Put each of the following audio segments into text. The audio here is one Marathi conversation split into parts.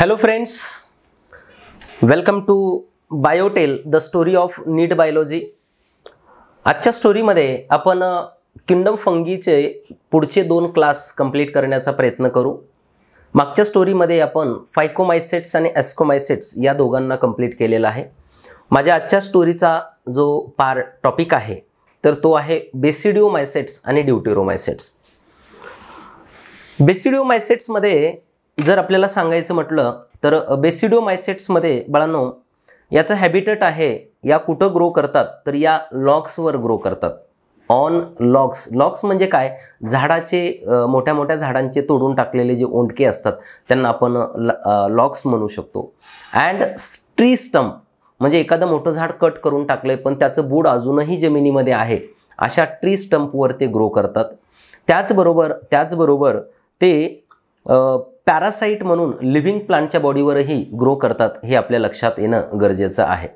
Hello friends, welcome to BioTell, the story of NEET Biology. आजच्या स्टोरीमध्ये आपण किंगडम फंगीचे पुढचे 2 क्लास कंप्लीट करण्याचा प्रयत्न करू. मागच्या स्टोरीमध्ये आपण फायकोमायसेट्स आणि एस्कोमायसेट्स या दोघांना कंप्लीट केलेला आहे. माझ्या आजच्या स्टोरीचा जो टॉपिक आहे तर तो आहे बेसिडिओमायसेट्स आणि ड्यूटेरोमायसेट्स. बेसिडिओमायसेट्समध्ये जर आपल्याला सांगायचं म्हटलं तर बेसिडिओमायसेट्समध्ये बाळांनो याचं हॅबिटेट आहे, या कुठं ग्रो करतात तर या लॉग्सवर ग्रो करतात. On logs. लॉग्स म्हणजे काय? झाडाचे मोठ्या मोठ्या झाडांचे तोडून टाकलेले जे ओंडके असतात त्यांना आपण लॉग्स म्हणू शकतो. अँड ट्री स्टंप म्हणजे एखादं मोठं झाड कट करून टाकलंय पण त्याचं बूड अजूनही जमिनीमध्ये आहे, अशा ट्री स्टंपवर ते ग्रो करतात. त्याचबरोबर ते पॅरासाइट म्हणून लिव्हिंग प्लांटच्या बॉडीवरही ग्रो करतात, हे आपल्या लक्षात येणं गरजेचं आहे.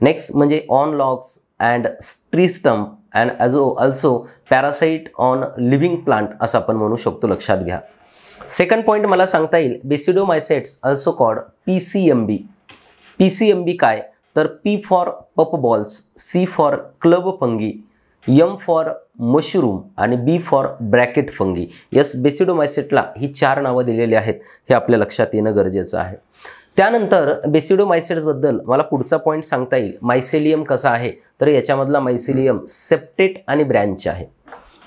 नेक्स्ट म्हणजे on logs and tree stump and also parasite on living plant असं आपण म्हणू शकतो, लक्षात घ्या. सेकंड पॉईंट मला सांगता येईल basidiomycetes also called PCMB. PCMB काय तर P for puff balls, C for club fungi, M for mushroom आणि B for bracket fungi. Yes, बेसिडिओमायसेटला ही 4 नावं दिलेली आहेत, हे आपल्या लक्षात येणं गरजेचं आहे. त्यानंतर बेसिडिओमायसेट्सबद्दल मला पुढचा पॉईंट सांगता येईल. मायसेलियम कसा आहे तर याच्यामधला मायसेलियम सेप्टेट आणि ब्रँच आहे.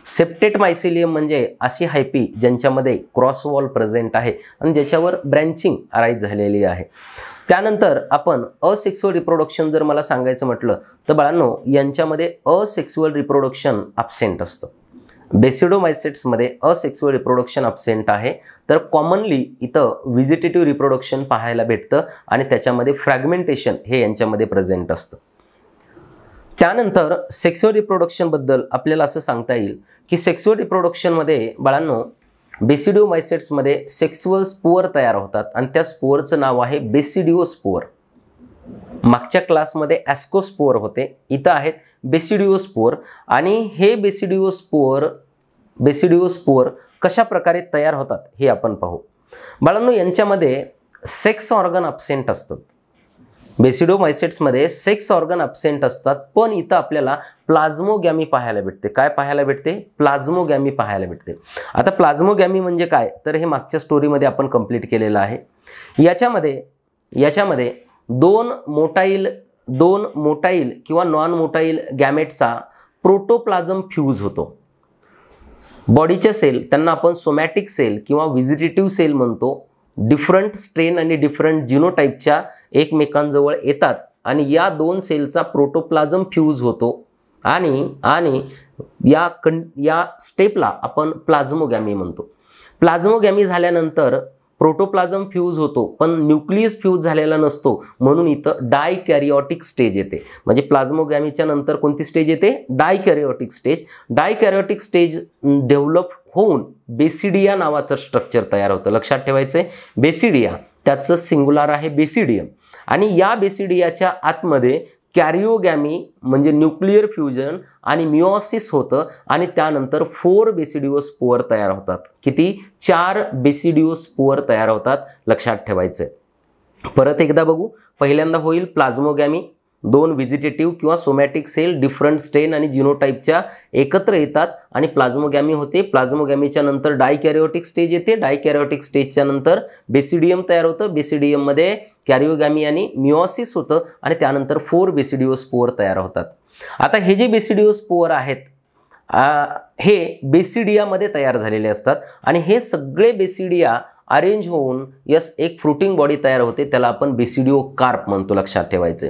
सेप्टेट मायसेलियम म्हणजे अशी हायपी ज्यांच्यामध्ये क्रॉस वॉल प्रेझेंट आहे आणि ज्याच्यावर ब्रँचिंग अराईज झालेली आहे. त्यानंतर आपण असेक्सुअल रिप्रोडक्शन जर मला सांगायचं म्हटलं तर बाळांनो यांच्यामध्ये असेक्सुअल रिप्रोडक्शन ॲब्सेंट असतं. बेसिडिओमायसेट्समध्ये असेक्सुअल रिप्रोडक्शन ॲब्सेंट आहे, तर कॉमनली इथं व्हिजिटेटिव्ह रिप्रोडक्शन पाहायला भेटतं आणि त्याच्यामध्ये फ्रॅगमेंटेशन हे यांच्यामध्ये प्रेझेंट असतं. त्यानंतर सेक्सुअल रिप्रोडक्शनबद्दल आपल्याला असं सांगता येईल की सेक्सुअल रिप्रोडक्शनमध्ये बाळांनो बेसिडिओमायसेट्समध्ये सेक्सुअल स्पोअर तयार होतात आणि त्या स्पोअरचं नाव आहे बेसिडिओस्पोअर. मागच्या क्लासमध्ये ॲस्कोस्पोअर होते, इथं आहेत बेसिडिओस्पोअर. आणि हे बेसिडिओस्पोअर कशा प्रकारे तयार होतात हे आपण पाहू. बाळांनो यांच्यामध्ये सेक्स ऑर्गन ॲब्सेंट असतात. बेसिडिओमायसेट्समध्ये सेक्स ऑर्गन ॲब्सेंट असतात, पण इथं आपल्याला प्लाझ्मोगॅमी पाहायला भेटते. काय पाहायला भेटते? प्लाझ्मोगॅमी पाहायला भेटते. आता प्लाझ्मोगॅमी म्हणजे काय तर हे मागच्या स्टोरीमध्ये आपण कंप्लीट केलेलं आहे. याच्यामध्ये दोन मोटाईल किंवा नॉन मोटाईल गॅमेटचा प्रोटोप्लाझम फ्यूज होतो. बॉडीच्या सेल त्यांना आपण सोमॅटिक सेल किंवा व्हिजिटेटिव्ह सेल म्हणतो. डिफरंट स्ट्रेन आणि डिफरंट जिनोटाईपच्या एकमेकांजवळ येतात आणि या 2 सेलचा प्रोटोप्लाझम फ्यूज होतो आणि या स्टेपला आपण प्लाझ्मोगॅमी म्हणतो. प्लाझ्मोगॅमी झाल्यानंतर प्रोटोप्लाझम फ्यूज होतो पण न्यूक्लियस फ्यूज झालेला नसतो, म्हणून इथं डायकॅरिओटिक स्टेज येते. म्हणजे प्लाझ्मोगॅमीच्या नंतर कोणती स्टेज येते? डायकॅरिओटिक स्टेज. डायकॅरिओटिक स्टेज डेव्हलप होऊन बेसिडिया नावाचं स्ट्रक्चर तयार होतं. लक्षात ठेवायचं बेसिडिया, त्याचं सिंग्युलर आहे बेसिडियम. आणि या बेसिडियाच्या आतमध्ये कॅरिओगॅमी म्हणजे न्यूक्लिअर फ्युजन आणि मिओसिस होतं आणि त्यानंतर 4 बेसिडिओस्पोअर तयार होतात. किती? 4 बेसिडिओस्पोअर तयार होतात, लक्षात ठेवायचं. परत एकदा बघू. पहिल्यांदा होईल प्लाझ्मोगॅमी. 2 व्हिजिटेटिव्ह किंवा सोमॅटिक सेल डिफरंट स्ट्रेन आणि जिनोटाईपच्या एकत्र येतात आणि प्लाझ्मोगॅमी होते. प्लाझ्मोगॅमीच्या नंतर डायकॅरिओटिक स्टेज येते. डायकॅरिओटिक स्टेजच्या नंतर बेसिडियम तयार होतं. बेसिडियममध्ये कॅरिओगॅमी आणि मिओसिस होतं आणि त्यानंतर 4 बेसिडिओस्पोअर तयार होतात. आता हे जे बेसिडिओस्पोअर आहेत हे बेसिडियामध्ये तयार झालेले असतात आणि हे सगळे बेसिडिया अरेंज होऊन एक फ्रुटिंग बॉडी तयार होते, त्याला आपण बेसिडिओकार्प म्हणतो. लक्षात ठेवायचं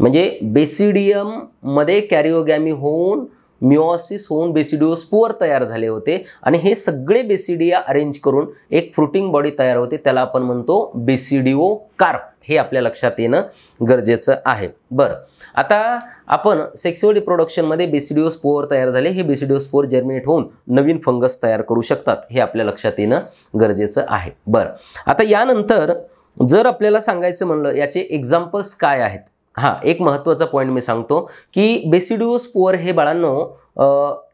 म्हणजे बेसिडियममध्ये कॅरिओगॅमी होऊन मिओसिस होऊन बेसिडिओस्पोअर तयार झाले होते आणि हे सगळे बेसिडिया अरेंज करून एक फ्रुटिंग बॉडी तयार होते, त्याला आपण म्हणतो बेसिडिओकार्प. हे आपल्या लक्षात येणं गरजेचं आहे. बरं, आता आपण सेक्सुअल रिप्रोडक्शनमध्ये बेसिडिओस्पोअर तयार झाले, हे बेसिडिओस्पोअर जर्मिनेट होऊन नवीन फंगस तयार करू शकतात, हे आपल्या लक्षात येणं गरजेचं आहे. बरं, आता यानंतर जर आपल्याला सांगायचं म्हणलं याचे एक्झाम्पल्स काय आहेत. एक महत्त्वाचा पॉईंट मी सांगतो की बेसिडिओस्पोअर हे बाळांनो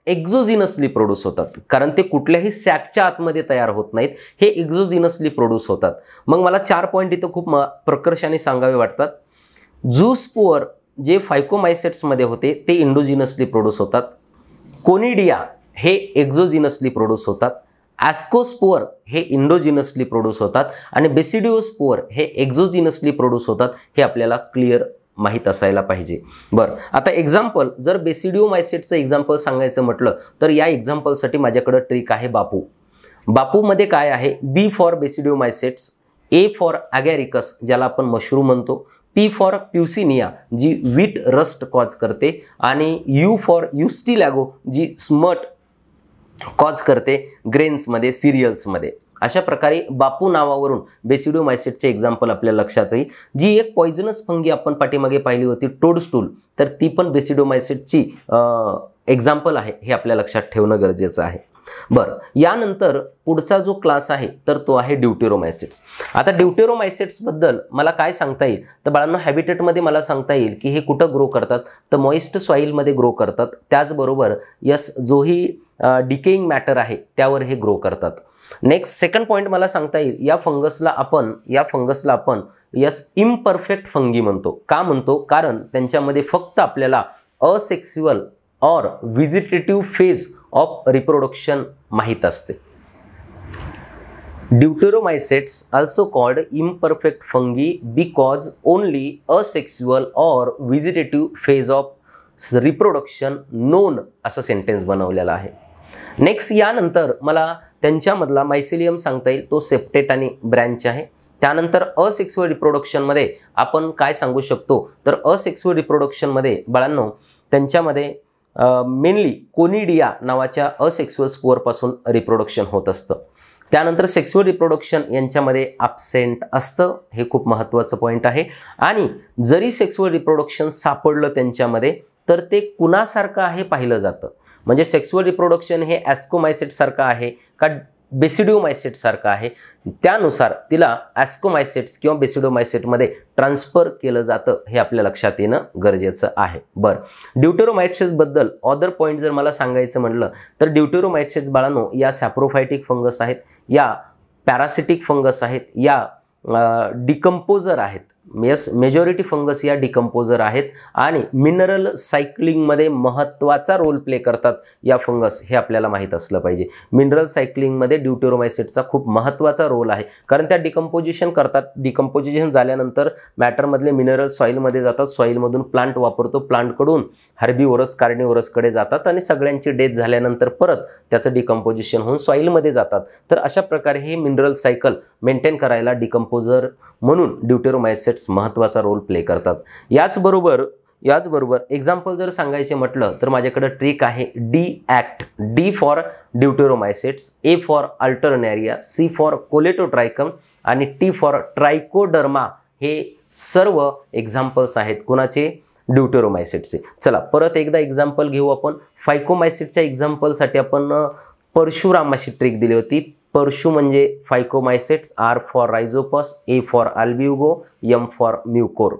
एक्झोजिनसली प्रोड्यूस होतात, कारण ते कुठल्याही सॅकच्या आतमध्ये तयार होत नाहीत, हे एक्झोजिनसली प्रोड्यूस होतात. मग मला 4 पॉईंट इथं खूप प्रकर्षाने सांगावे वाटतात. झूस्पोअर जे फायकोमायसेट्समध्ये होते ते इंडोजिनसली प्रोड्यूस होतात. कोनिडिया हे एक्झोजिनसली प्रोड्यूस होतात. ॲस्कोस्पोअर हे इंडोजिनसली प्रोड्यूस होतात आणि बेसिडिओस्पोअर हे एक्झोजिनसली प्रोड्यूस होतात. हे आपल्याला क्लिअर माहीत असायला पाहिजे. बरं, आता एक्झाम्पल जर बेसिडिओमायसेटचं एक्झाम्पल सांगायचं म्हटलं तर या एक्झाम्पलसाठी माझ्याकडं ट्रिक आहे बापू. बापूमध्ये काय आहे? बी फॉर बेसिडिओमायसेट्स, ए फॉर ॲगॅरिकस ज्याला आपण मशरूम म्हणतो, पी फॉर प्युसिनिया जी वीट रस्ट कॉज करते आणि यू फॉर युस्टिलॅगो जी स्मट कॉज करते ग्रेन्समध्ये, सिरियल्समध्ये. अशा प्रकारे बापू नावावरून बेसिडिओमायसेटचे एक्झाम्पल आपल्या लक्षात येईल. जी एक पॉयझनस फंगी आपण पाठीमागे पाहिली होती टोडस्टूल, तर ती पण बेसिडिओमायसेटची एक्झाम्पल आहे, हे आपल्या लक्षात ठेवणं गरजेचं आहे. बरं, यानंतर पुढचा जो क्लास आहे तर तो आहे ड्यूटेरोमायसेट्स. आता ड्यूटेरोमायसेट्सबद्दल मला काय सांगता येईल तर बाळांनो, हॅबिटेटमध्ये मला सांगता येईल की हे कुठं ग्रो करतात तर मॉइस्ट सॉईलमध्ये ग्रो करतात. त्याचबरोबर जोही डिकेइंग मॅटर आहे त्यावर हे ग्रो करतात. नेक्स्ट सेकंड पॉईंट मला सांगता येईल, या फंगसला आपण इम्परफेक्ट फंगी म्हणतो. का म्हणतो? कारण त्यांच्यामध्ये फक्त आपल्याला असेक्सुअल और व्हिजिटेटिव्ह फेज ऑफ रिप्रोडक्शन माहीत असते. ड्यूटेरोमायसेट्स also called imperfect fungi because only asexual or vegetative phase of reproduction known असं सेंटेन्स बनवलेला आहे. नेक्स्ट यानंतर मला त्यांच्यामधला मायसिलियम सांगता येईल, तो सेप्टेट आणि ब्रँच आहे. त्यानंतर असेक्सुअल रिप्रोडक्शनमध्ये आपण काय सांगू शकतो तर असेक्सुअल रिप्रोडक्शनमध्ये बाळांनो त्यांच्यामध्ये मेनली कोनिडिया नावाच्या असेक्सुअल स्पोअरपासून रिप्रोडक्शन होत असतं. त्यानंतर सेक्सुअल रिप्रोडक्शन यांच्यामध्ये ॲब्सेंट असतं, हे खूप महत्त्वाचं पॉईंट आहे. आणि जरी सेक्सुअल रिप्रोडक्शन सापडलं त्यांच्यामध्ये तर ते कुणासारखं आहे पाहिलं जातं. म्हणजे सेक्सुअल रिप्रोडक्शन हे ॲस्कोमायसेटसारखं आहे का बेसिडिओमायसेटसारखं आहे, त्यानुसार तिला ॲस्कोमायसेट्स किंवा बेसिडिओमायसेटमध्ये ट्रान्सफर केलं जातं, हे आपल्या लक्षात येणं गरजेचं आहे. बरं, ड्यूटेरोमायसेट्सबद्दल अदर पॉईंट जर मला सांगायचं म्हटलं तर ड्यूटेरोमायसेट्स बाळांनो या सॅप्रोफायटिक फंगस आहेत, या पॅरासिटिक फंगस आहेत, या डिकम्पोजर आहेत. मेजॉरिटी फंगस या डिकम्पोजर आहेत आणि मिनरल सायक्लिंगमध्ये महत्त्वाचा रोल प्ले करतात या फंगस, हे आपल्याला माहीत असलं पाहिजे. मिनरल सायक्लिंगमध्ये ड्यूटेरोमायसेटचा खूप महत्त्वाचा रोल आहे, कारण त्या डिकम्पोजिशन करतात. डिकम्पोजिशन झाल्यानंतर मॅटरमधले मिनरल सॉईलमध्ये जातात, सॉईलमधून प्लांट वापरतो, प्लांटकडून हर्बीवोरस कार्निवोरसकडे जातात आणि सगळ्यांची डेथ झाल्यानंतर परत त्याचं डिकम्पोजिशन होऊन सॉईलमध्ये जातात. तर अशा प्रकारे हे मिनरल सायकल मेंटेन करायला डिकम्पोजर म्हणून ड्यूटेरोमायसेट्स महत्त्वाचा रोल प्ले करतात. याचबरोबर एक्झाम्पल जर सांगायचे म्हटलं तर माझ्याकडे ट्रिक आहे D act. D for deuteromycetes, A for Alternaria, C for Colletotrichum आणि टी फॉर ट्रायकोडर्मा. हे सर्व एक्झाम्पल्स आहेत कोणाचे? ड्यूटेरोमायसेट्सचे. चला परत एकदा एक्झाम्पल घेऊ आपण. फायकोमायसेटच्या एक्झाम्पलसाठी आपण परशुरामाची ट्रिक दिली होती. परशु म्हणजे phycomycetes, R for Rhizopus, A for Albugo, M for Mucor.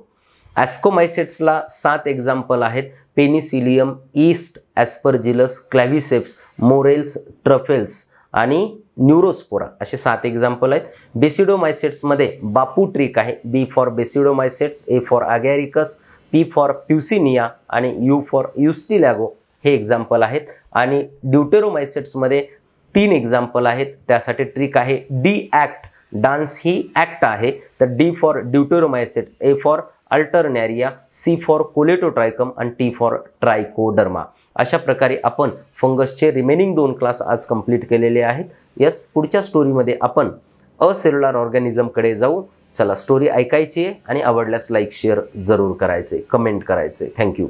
ॲस्कोमायसेट्सला 7 एक्झाम्पल आहेत. Penicillium, yeast, Aspergillus, Claviceps, morels, truffles आणि न्यूरोस्पोरा असे 7 एक्झाम्पल आहेत. बेसिडोमायसेट्समध्ये बापू ट्रिक आहे. B for basidiomycetes, A for Agaricus, P for Puccinia आणि यू फॉर युस्टिलॅगो हे एक्झाम्पल आहेत. आणि ड्यूटेरोमायसेट्समध्ये 3 एक्झाम्पल आहेत. त्यासाठी ट्रिक आहे डी ॲक्ट. डान्स ही ॲक्ट आहे, तर D for deuteromycetes, A for Alternaria, C for Colletotrichum आणि टी फॉर ट्रायकोडर्मा. अशा प्रकारे आपण फंगसचे रिमेनिंग 2 क्लास आज कंप्लीट केलेले आहेत. यस, पुढच्या स्टोरीमध्ये आपण असेल्युलर ऑर्गॅनिझमकडे जाऊ. चला, स्टोरी ऐकायची आहे आणि आवडल्यास लाईक शेअर जरूर करायचे, कमेंट करायचे. थँक्यू.